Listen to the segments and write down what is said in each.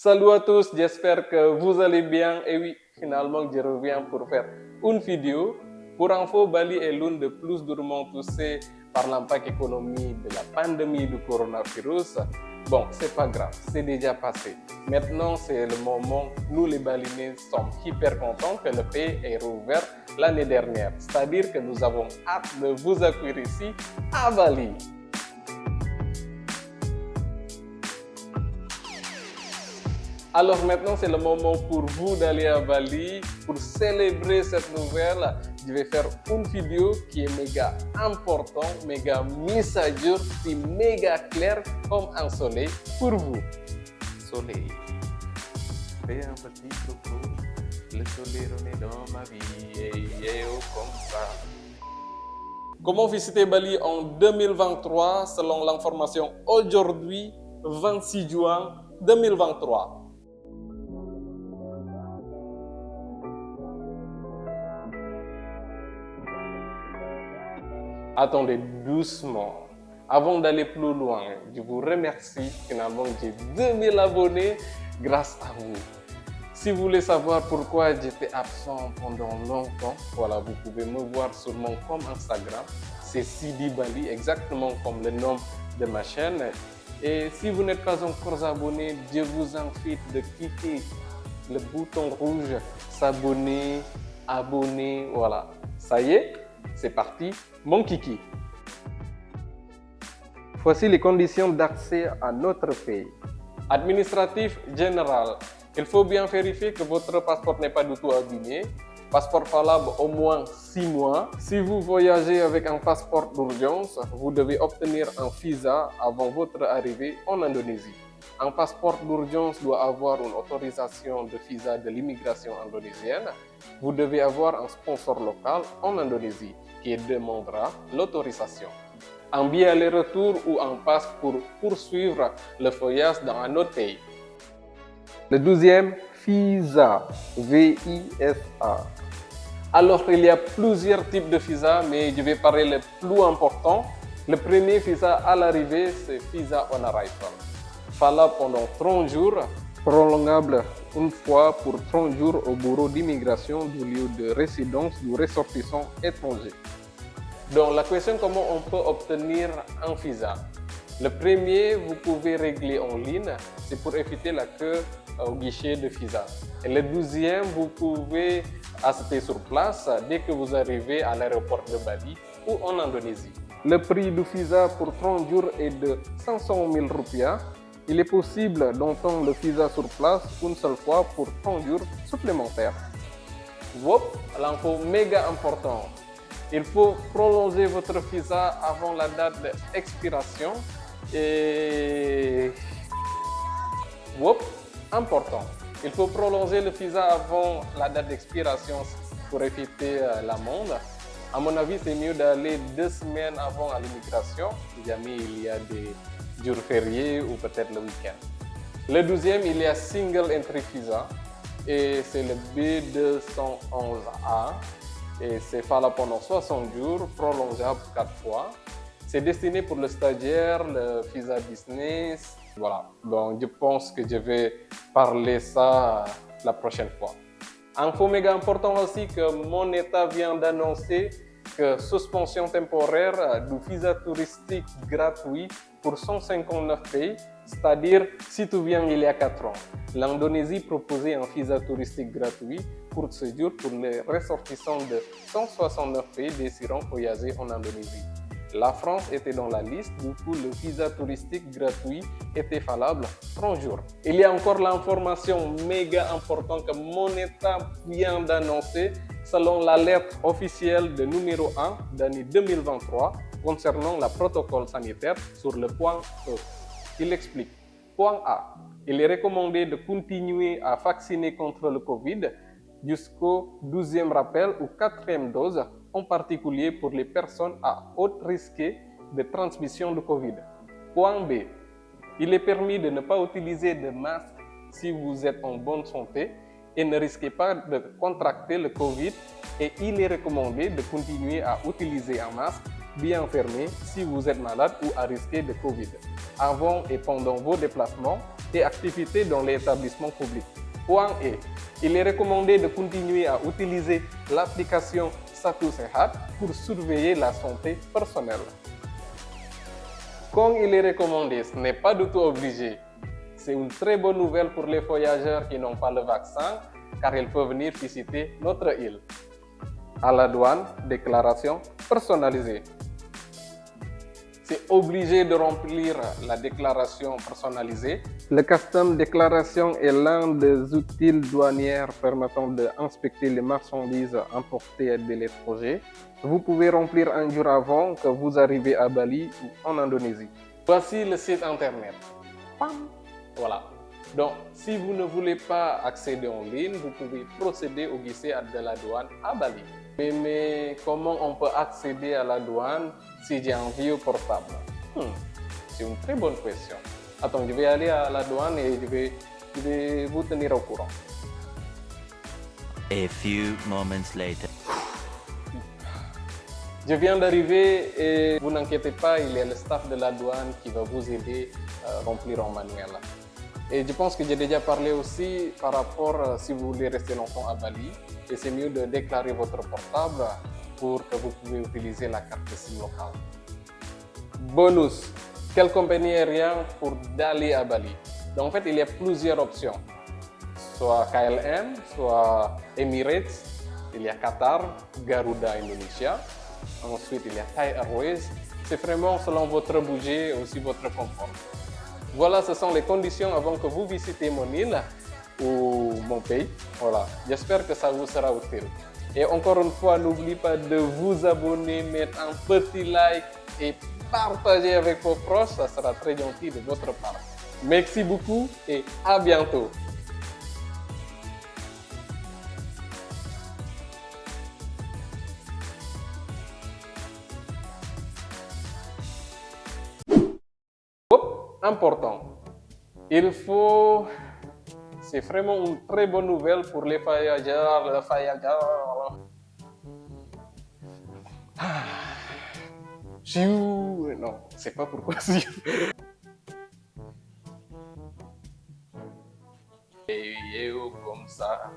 Salut à tous, j'espère que vous allez bien. Et oui, finalement, je reviens pour faire une vidéo. Pour info, Bali est l'une des plus durement touchées par l'impact économique de la pandémie du coronavirus. Bon, c'est pas grave, c'est déjà passé. Maintenant, c'est le moment. Nous, les Balinais, sommes hyper contents que le pays ait rouvert l'année dernière. C'est-à-dire que nous avons hâte de vous accueillir ici à Bali. Alors maintenant, c'est le moment pour vous d'aller à Bali. Pour célébrer cette nouvelle, je vais faire une vidéo qui est méga importante, méga mise à jour, puis méga claire comme un soleil pour vous. Soleil, fais un petit coucou, le soleil renaît dans ma vie, et oh, comme ça. Comment visiter Bali en 2023 selon l'information aujourd'hui, 26 juin 2023. Attendez doucement. Avant d'aller plus loin, je vous remercie. Finalement, j'ai 2000 abonnés grâce à vous. Si vous voulez savoir pourquoi j'étais absent pendant longtemps, voilà, vous pouvez me voir sur mon compte Instagram. C'est Sidi Bali, exactement comme le nom de ma chaîne. Et si vous n'êtes pas encore abonné, je vous invite de cliquer le bouton rouge, s'abonner, abonner, voilà. Ça y est, c'est parti, mon kiki. Voici les conditions d'accès à notre pays. Administratif général. Il faut bien vérifier que votre passeport n'est pas du tout abîmé. Passeport valable au moins 6 mois. Si vous voyagez avec un passeport d'urgence, vous devez obtenir un visa avant votre arrivée en Indonésie. Un passeport d'urgence doit avoir une autorisation de visa de l'immigration indonésienne. Vous devez avoir un sponsor local en Indonésie qui demandera l'autorisation. Un billet aller-retour ou un pass pour poursuivre le voyage dans un autre pays. Le deuxième, visa, V-I-S-A. Alors, il y a plusieurs types de visa, mais je vais parler le plus important. Le premier visa à l'arrivée, c'est visa on arrival. Valable pendant 30 jours, prolongable une fois pour 30 jours au bureau d'immigration du lieu de résidence du ressortissant étranger. Donc, la question, comment on peut obtenir un visa? Le premier, vous pouvez régler en ligne, c'est pour éviter la queue au guichet de visa. Et le deuxième, vous pouvez acheter sur place dès que vous arrivez à l'aéroport de Bali ou en Indonésie. Le prix du visa pour 30 jours est de 500 000 rupiah. Il est possible d'entendre le visa sur place une seule fois pour 30 jours supplémentaires. Wop, l'info méga important. Il faut prolonger votre visa avant la date d'expiration et wop, important. Il faut prolonger le visa avant la date d'expiration pour éviter l'amende. À mon avis, c'est mieux d'aller 2 semaines avant à l'immigration, si jamais il y a des jours fériés ou peut-être le week-end. Le deuxième, il y a Single Entry Visa et c'est le B211A. Et c'est valable pendant 60 jours, prolongeable 4 fois. C'est destiné pour le stagiaire, le visa business. Voilà, donc je pense que je vais parler ça la prochaine fois. Info méga important aussi que mon État vient d'annoncer que suspension temporaire du visa touristique gratuit pour 159 pays, c'est-à-dire si tu viens il y a 4 ans. L'Indonésie proposait un visa touristique gratuit pour séjour pour les ressortissants de 169 pays désirant voyager en Indonésie. La France était dans la liste, du coup le visa touristique gratuit était valable 30 jours. Il y a encore l'information méga importante que mon État vient d'annoncer selon l'alerte officielle de numéro 1 d'année 2023 concernant le protocole sanitaire sur le point E. Il explique. Point A. Il est recommandé de continuer à vacciner contre le Covid jusqu'au 12e rappel ou 4e dose, en particulier pour les personnes à haut risque de transmission de Covid. Point B. Il est permis de ne pas utiliser de masque si vous êtes en bonne santé et ne risquez pas de contracter le Covid et il est recommandé de continuer à utiliser un masque bien fermé si vous êtes malade ou à risque de Covid. Avant et pendant vos déplacements, et activités dans les établissements publics. Point E. Il est recommandé de continuer à utiliser l'application Satu Sehat pour surveiller la santé personnelle. Quand il est recommandé, ce n'est pas du tout obligé. C'est une très bonne nouvelle pour les voyageurs qui n'ont pas le vaccin, car ils peuvent venir visiter notre île. À la douane, déclaration personnalisée. C'est obligé de remplir la déclaration personnalisée. Le custom déclaration est l'un des outils douaniers permettant d'inspecter les marchandises importées de l'étranger. Vous pouvez remplir un jour avant que vous arrivez à Bali ou en Indonésie. Voici le site internet. Pam. Voilà. Donc, si vous ne voulez pas accéder en ligne, vous pouvez procéder au guichet de la douane à Bali. Mais comment on peut accéder à la douane si j'ai un vieux portable? C'est une très bonne question. Attends, je vais aller à la douane et je vais vous tenir au courant. A few moments later. Je viens d'arriver et vous n'inquiétez pas, il y a le staff de la douane qui va vous aider à remplir en manuel. Et je pense que j'ai déjà parlé aussi par rapport si vous voulez rester longtemps à Bali, et c'est mieux de déclarer votre portable pour que vous puissiez utiliser la carte SIM locale. Bonus, quelle compagnie aérienne pour d'aller à Bali? Donc en fait, il y a plusieurs options, soit KLM, soit Emirates, il y a Qatar, Garuda Indonesia, ensuite il y a Thai Airways. C'est vraiment selon votre budget et aussi votre confort. Voilà, ce sont les conditions avant que vous visitez mon île ou mon pays. Voilà, j'espère que ça vous sera utile. Et encore une fois, n'oubliez pas de vous abonner, mettre un petit like et partager avec vos proches, ça sera très gentil de votre part. Merci beaucoup et à bientôt. Important. Il faut, c'est vraiment une très bonne nouvelle pour les voyageurs, Non, c'est pas pourquoi Et comme ça,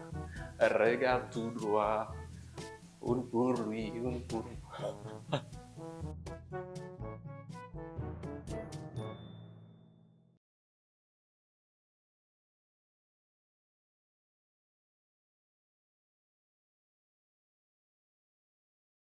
regarde tout droit, une pour lui, une pour